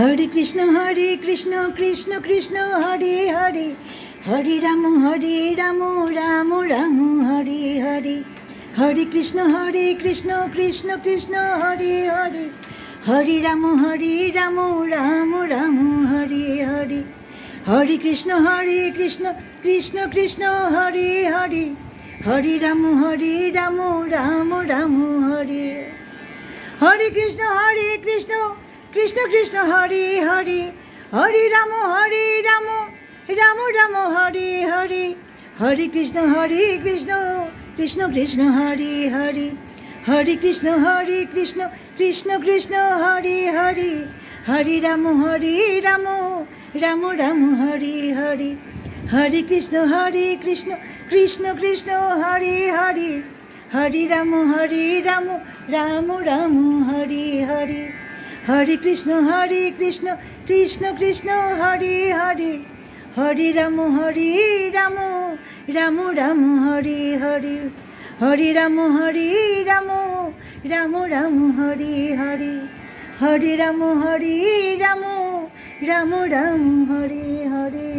Hare Krishna Krishna Krishna Hare Hare, Hare Ram Ram Ram Hare Hare, Hare Krishna Krishna Krishna Hare Hare, Hare Ram Ram Ram Hare Hare, Hare Krishna Krishna Krishna Hare Hare, Hare Ram Ram Ram Hare, Hare Krishna Krishna Krishna Hare Hare, Hare Ram Ram Ram Hare Hare, Hare Krishna Krishna Krishna Hare Hare, Hare Krishna Krishna Krishna Hare Hare, Hare Ram Ram Ram Hare Hare, Hare Krishna Krishna Krishna Hare Hare, Hare Ram Ram Ram Hare Hare, Hare Krishna Krishna Krishna Hare Hare, Hare Ram Ram Ram Hare Hare, Hare Ram Ram Ram Hare Hare, Hare Ram Ram Ram Ram Hare Hare.